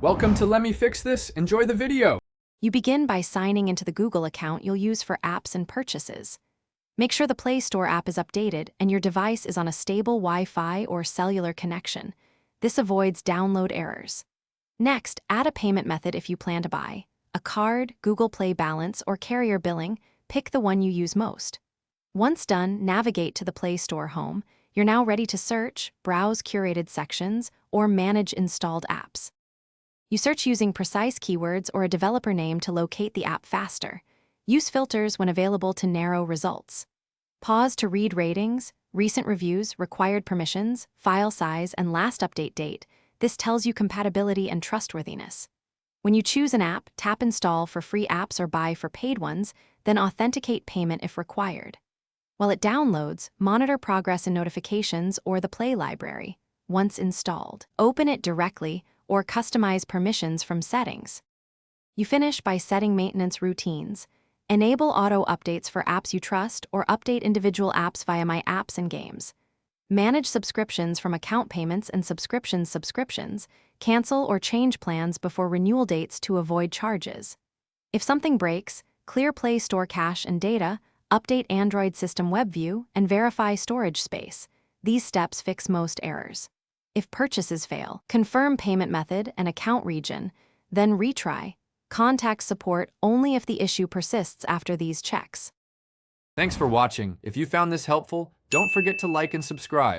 Welcome to Let Me Fix This. Enjoy the video. You begin by signing into the Google account you'll use for apps and purchases. Make sure the Play Store app is updated and your device is on a stable Wi-Fi or cellular connection. This avoids download errors. Next, add a payment method if you plan to buy. A card, Google Play Balance, or carrier billing, pick the one you use most. Once done, navigate to the Play Store home. You're now ready to search, browse curated sections, or manage installed apps. You search using precise keywords or a developer name to locate the app faster. Use filters when available to narrow results. Pause to read ratings, recent reviews, required permissions, file size, and last update date. This tells you compatibility and trustworthiness. When you choose an app, tap Install for free apps or buy for paid ones, then authenticate payment if required. While it downloads, monitor progress and notifications or the Play library. Once installed, open it directly or customize permissions from settings. You finish by setting maintenance routines. Enable auto updates for apps you trust or update individual apps via My Apps and Games. Manage subscriptions from account payments and subscriptions. Cancel or change plans before renewal dates to avoid charges. If something breaks, clear Play Store cache and data, update Android system web view, and verify storage space. These steps fix most errors. If purchases fail, confirm payment method and account region, then retry. Contact support only if the issue persists after these checks. Thanks for watching. If you found this helpful, don't forget to like and subscribe.